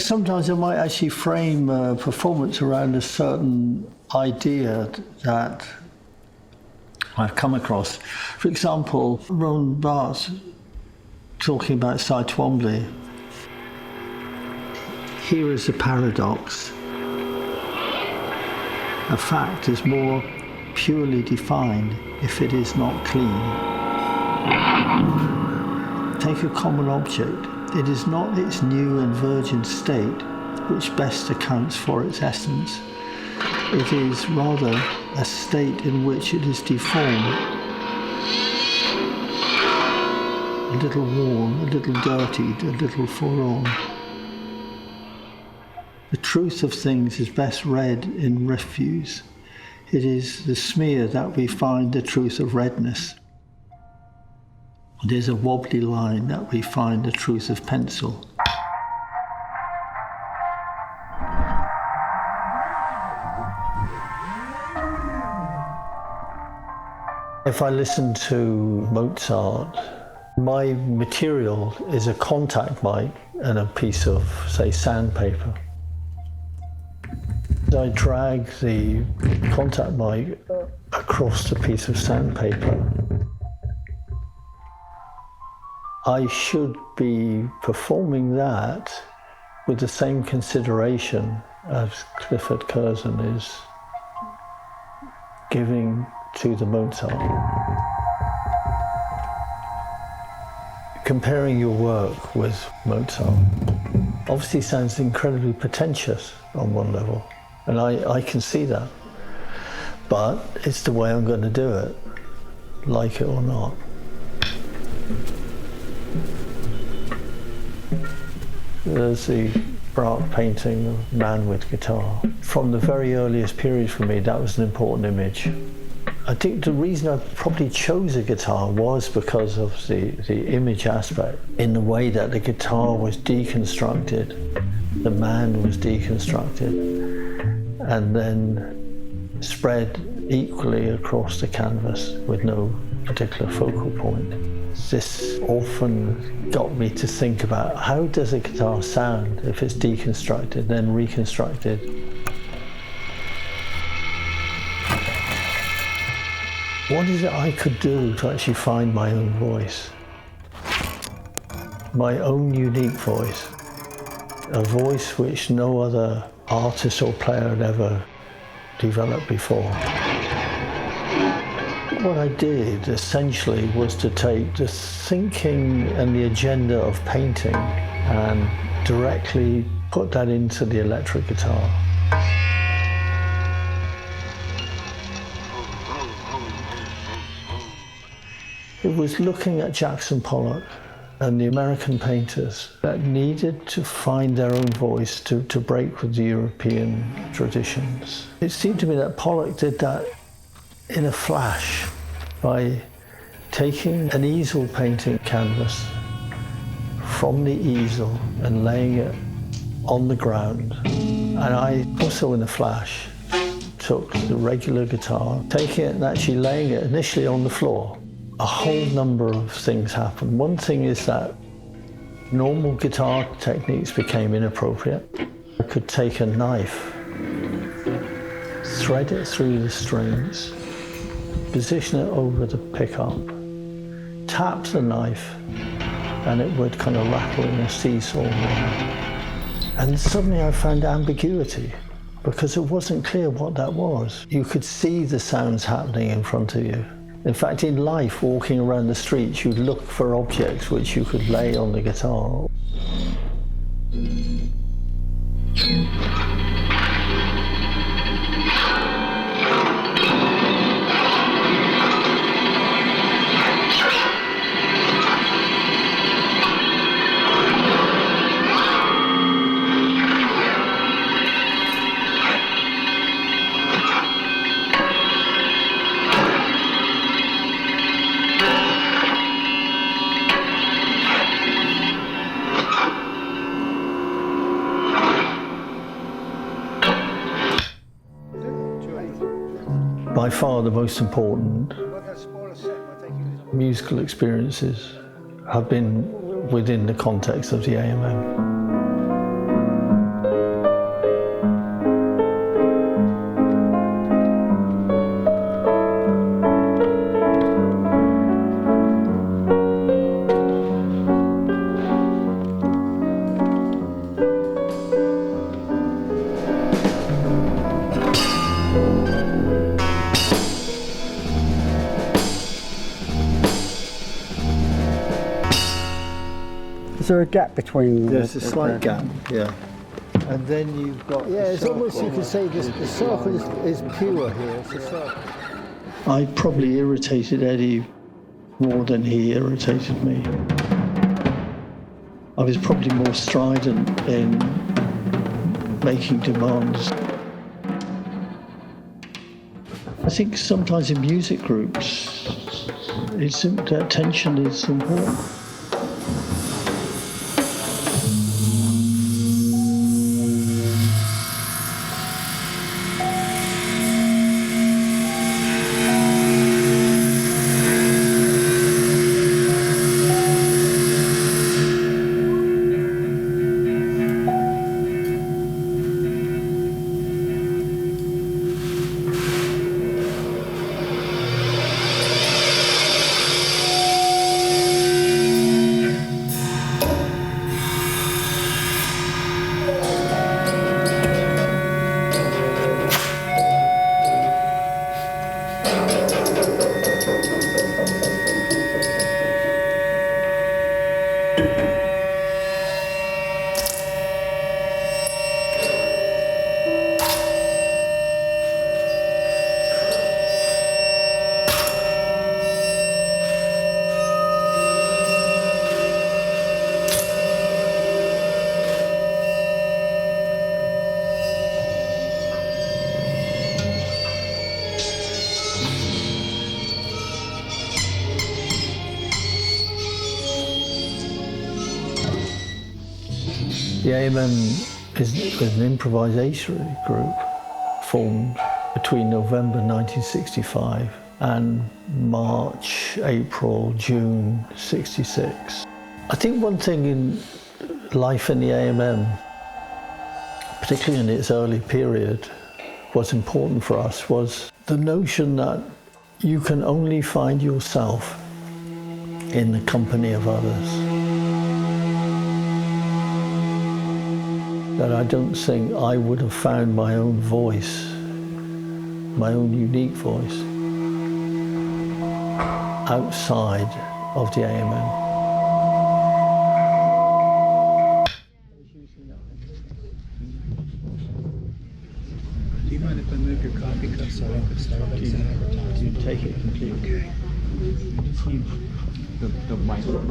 Sometimes I might actually frame a performance around a certain idea that I've come across. For example, Ron Bart's talking about Cy Twombly. Here is a paradox. A fact is more purely defined if it is not clean. Take a common object. It is not its new and virgin state which best accounts for its essence. It is rather a state in which it is deformed, a little worn, a little dirtied, a little forlorn. The truth of things is best read in refuse. It is the smear that we find the truth of redness. It is a wobbly line that we find the truth of pencil. If I listen to Mozart, my material is a contact mic and a piece of, say, sandpaper. I drag the contact mic across the piece of sandpaper. I should be performing that with the same consideration as Clifford Curzon is giving to the Mozart. Comparing your work with Mozart obviously sounds incredibly pretentious on one level, and I can see that. But it's the way I'm going to do it, like it or not. There's the Braque painting of Man with Guitar. From the very earliest period for me, that was an important image. I think the reason I probably chose a guitar was because of the image aspect, in the way that the guitar was deconstructed, the man was deconstructed, and then spread equally across the canvas with no particular focal point. This often got me to think about, how does a guitar sound if it's deconstructed, then reconstructed? What is it I could do to actually find my own voice? My own unique voice. A voice which no other artist or player had ever developed before. What I did essentially was to take the thinking and the agenda of painting and directly put that into the electric guitar. It was looking at Jackson Pollock and the American painters that needed to find their own voice to break with the European traditions. It seemed to me that Pollock did that in a flash by taking an easel painting canvas from the easel and laying it on the ground. And I also, in a flash, took the regular guitar, taking it and actually laying it initially on the floor. A whole number of things happened. One thing is that normal guitar techniques became inappropriate. I could take a knife, thread it through the strings, position it over the pickup, tap the knife, and it would kind of rattle in a seesaw manner. And suddenly I found ambiguity, because it wasn't clear what that was. You could see the sounds happening in front of you. In fact, in life, walking around the streets, you'd look for objects which you could lay on the guitar. By far the most important musical experiences have been within the context of the AMM. Is there a gap between? There's a slight gap, yeah. And then you've got... Yeah, it's almost, you could say, the circle is pure here. It's a circle. I probably irritated Eddie more than he irritated me. I was probably more strident in making demands. I think sometimes in music groups, that tension is important. The AMM is an improvisatory group formed between November 1965 and March, April, June 66. I think one thing in life in the AMM, particularly in its early period, what's important for us was the notion that you can only find yourself in the company of others. That I don't think I would have found my own voice, my own unique voice, outside of the AMM. Do you mind if I move your coffee cup so I can start advertising? Do you take it completely? Okay.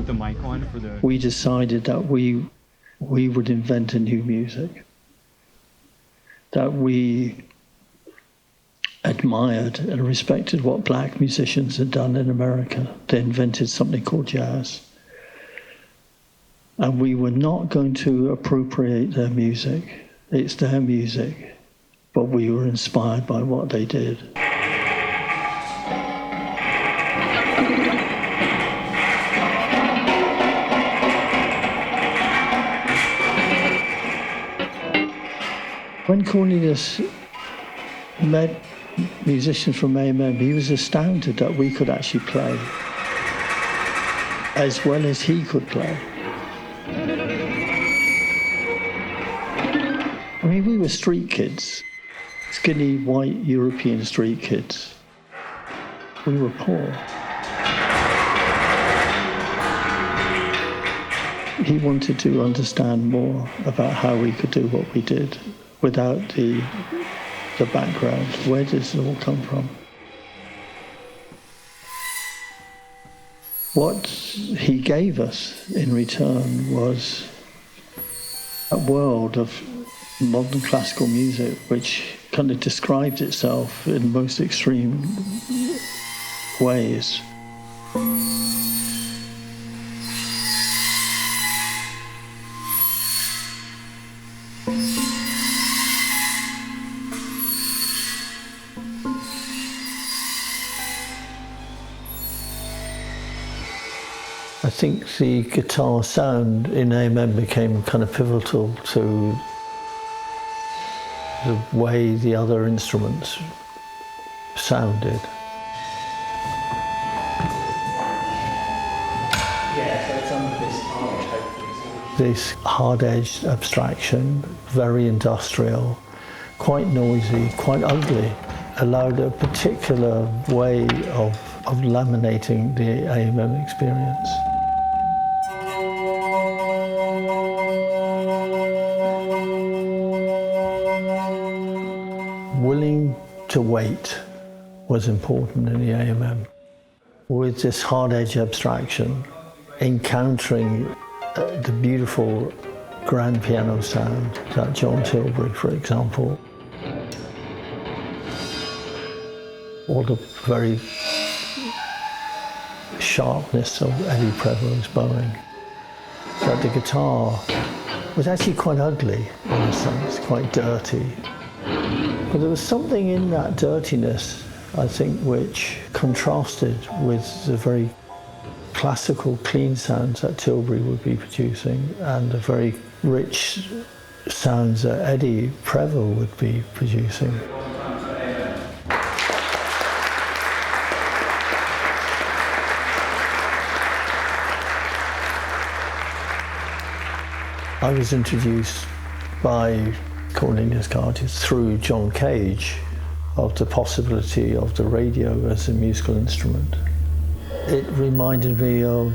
The mic on for the... We decided that we would invent a new music, that we admired and respected what black musicians had done in America. They invented something called jazz. And we were not going to appropriate their music. It's their music, but we were inspired by what they did. When Cornelius met musicians from AMM, he was astounded that we could actually play as well as he could play. I mean, we were street kids, skinny, white, European street kids. We were poor. He wanted to understand more about how we could do what we did without the background. Where does it all come from? What he gave us in return was a world of modern classical music which kind of described itself in most extreme ways. I think the guitar sound in AMM became kind of pivotal to the way the other instruments sounded. Yeah, so it's under this arch, hopefully. This hard-edged abstraction, very industrial, quite noisy, quite ugly, allowed a particular way of laminating the AMM experience. to wait was important in the AMM. With this hard edge abstraction, encountering the beautiful grand piano sound that John Tilbury, for example, or the very sharpness of Eddie Prevo's bowing, that the guitar was actually quite ugly in a sense, quite dirty. But there was something in that dirtiness, I think, which contrasted with the very classical, clean sounds that Tilbury would be producing and the very rich sounds that Eddie Prevost would be producing. I was introduced by Cornelius Cartier through John Cage of the possibility of the radio as a musical instrument. It reminded me of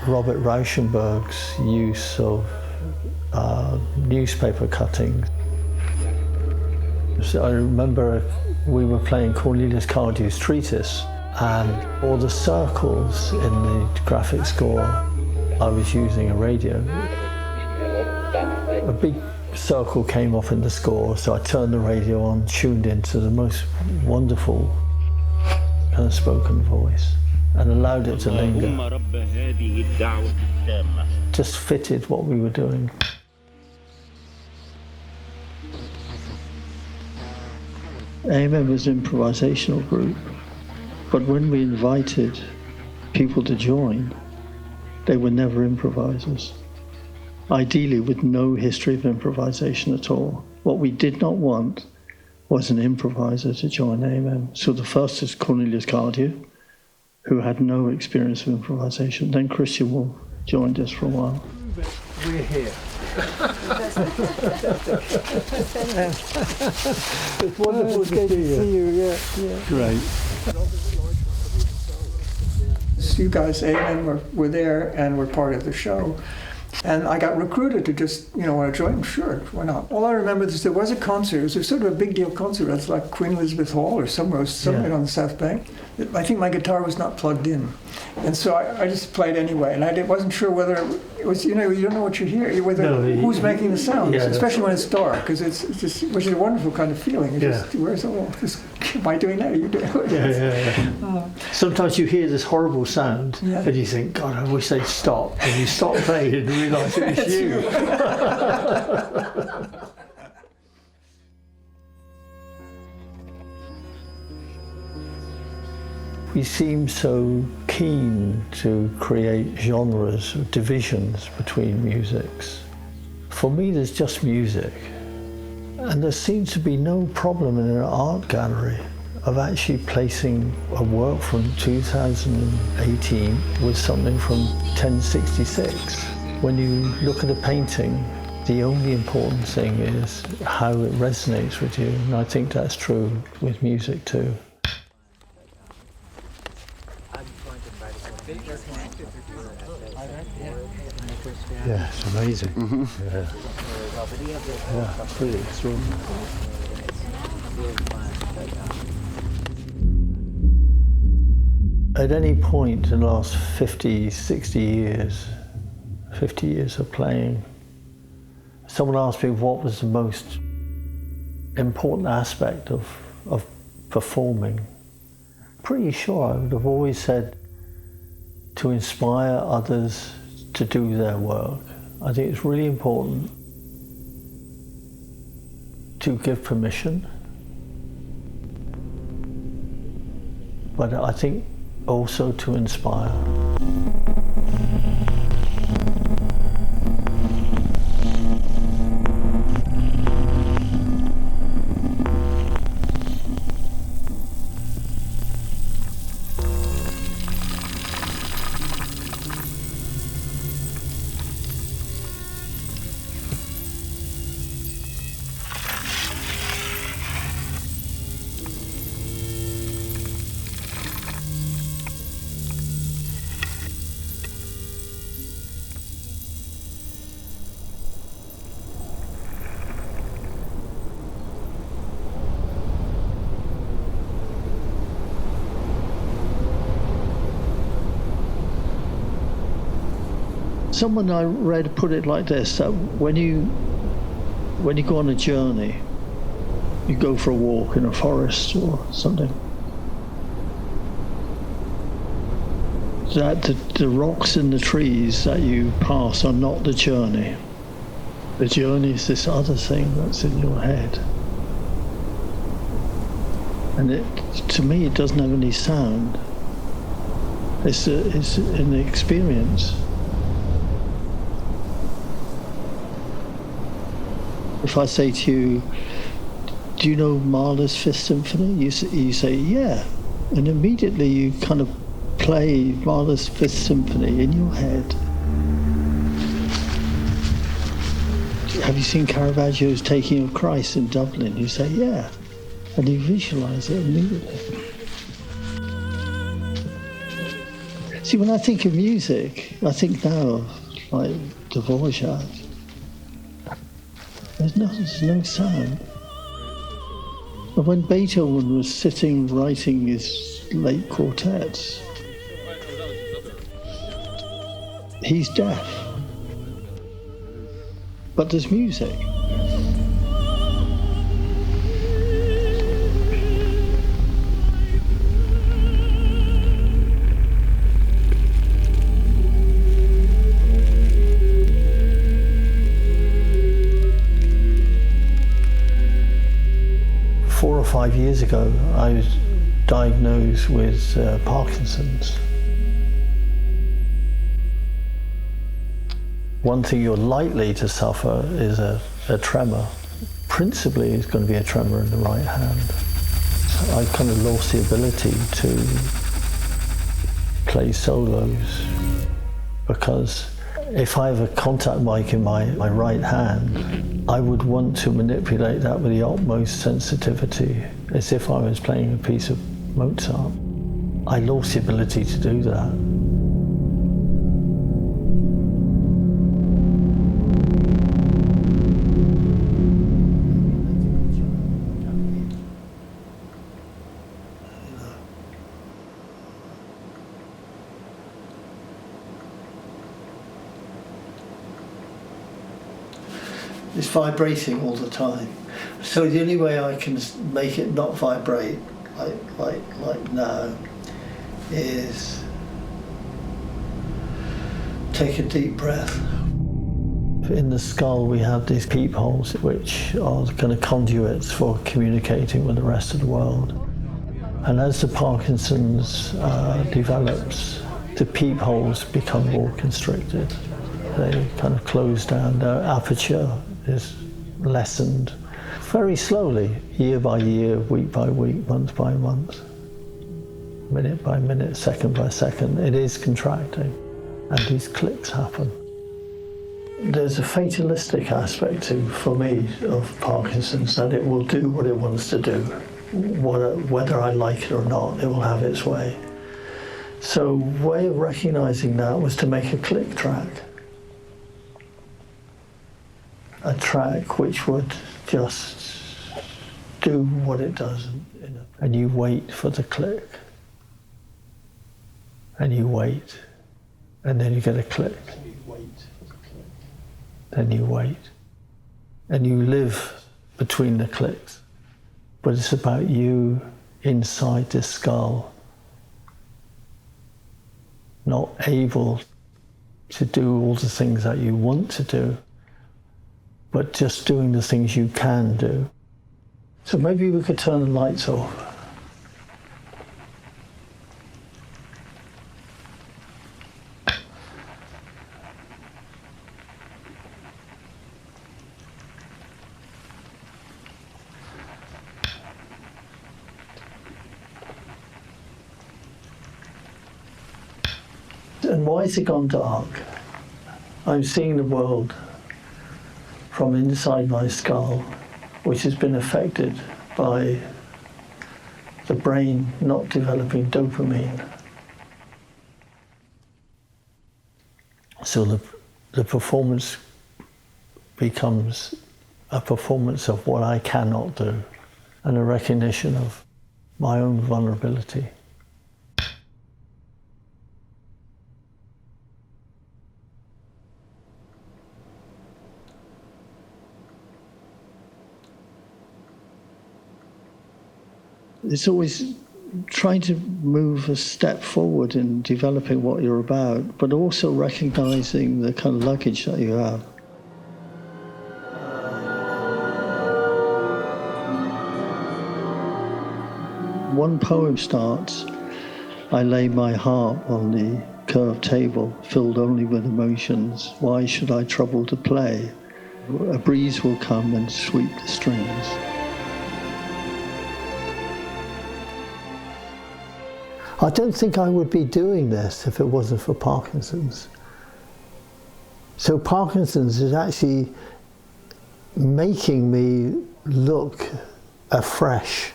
Robert Rauschenberg's use of newspaper cuttings. So I remember we were playing Cornelius Cardew's treatise, and all the circles in the graphic score, I was using a radio. A big circle came off in the score, so I turned the radio on, tuned into the most wonderful kind of spoken voice, and allowed it to linger. Just fitted what we were doing. AMM was an improvisational group, but when we invited people to join, they were never improvisers. Ideally, with no history of improvisation at all. What we did not want was an improviser to join AMM. So the first is Cornelius Cardew, who had no experience of improvisation. Then Christian Wolff joined us for a while. We're here. It's wonderful to see you. Yeah. Great. You guys, AMM, were there and were part of the show. And I got recruited to just, want to join. Sure, why not? All I remember is there was a concert. It was sort of a big deal concert. It's like Queen Elizabeth Hall or somewhere on the South Bank. I think my guitar was not plugged in. And so I just played anyway. And I wasn't sure whether it was, you don't know what you hear, who's making the sounds, especially when it's dark, because it's just, which is a wonderful kind of feeling. Am I doing that? Are you doing it? Yeah. Sometimes you hear this horrible sound and you think, God, I wish they'd stop. And you stop playing and realise it was you. We seem so keen to create genres, divisions between musics. For me, there's just music. And there seems to be no problem in an art gallery of actually placing a work from 2018 with something from 1066. When you look at a painting, the only important thing is how it resonates with you. And I think that's true with music too. Yeah, it's amazing. Yeah, pretty extraordinary. At any point in the last 50, 60 years, 50 years of playing, someone asked me what was the most important aspect of performing. Pretty sure I would have always said to inspire others to do their work. I think it's really important to give permission, but I think also to inspire. Someone I read put it like this, that when you go on a journey, you go for a walk in a forest or something, that the rocks in the trees that you pass are not the journey. The journey is this other thing that's in your head. And to me, it doesn't have any sound. It's an experience. If I say to you, do you know Mahler's Fifth Symphony? You say, yeah. And immediately you kind of play Mahler's Fifth Symphony in your head. Have you seen Caravaggio's Taking of Christ in Dublin? You say, yeah. And you visualize it immediately. See, when I think of music, I think now of like Dvorak. There's no sound. But when Beethoven was sitting writing his late quartets, he's deaf. But there's music. 4 or 5 years ago, I was diagnosed with Parkinson's. One thing you're likely to suffer is a tremor. Principally, it's going to be a tremor in the right hand. I kind of lost the ability to play solos because if I have a contact mic in my right hand, I would want to manipulate that with the utmost sensitivity, as if I was playing a piece of Mozart. I lost the ability to do that. It's vibrating all the time. So the only way I can make it not vibrate like now is take a deep breath. In the skull we have these peepholes which are kind of conduits for communicating with the rest of the world. And as the Parkinson's develops, the peepholes become more constricted. They kind of close down, their aperture is lessened very slowly, year by year, week by week, month by month, minute by minute, second by second. It is contracting, and these clicks happen. There's a fatalistic aspect for me of Parkinson's, that it will do what it wants to do. Whether I like it or not, it will have its way. So a way of recognizing that was to make a click track. A track which would just do what it does, and you wait for the click, and you wait, and then you get a click, then you wait, and you live between the clicks. But it's about you inside this skull, not able to do all the things that you want to do, but just doing the things you can do. So maybe we could turn the lights off. And why has it gone dark? I'm seeing the world from inside my skull, which has been affected by the brain not developing dopamine. So the performance becomes a performance of what I cannot do, and a recognition of my own vulnerability. It's always trying to move a step forward in developing what you're about, but also recognizing the kind of luggage that you have. One poem starts, I lay my harp on the curved table, filled only with emotions. Why should I trouble to play? A breeze will come and sweep the strings. I don't think I would be doing this if it wasn't for Parkinson's. So Parkinson's is actually making me look afresh.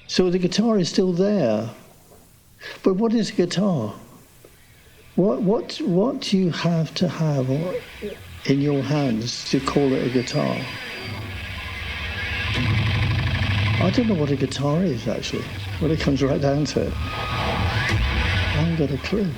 So the guitar is still there, but what is a guitar? What do you have to have in your hands to call it a guitar? I don't know what a guitar is, actually, when it comes right down to it. I haven't got a clue.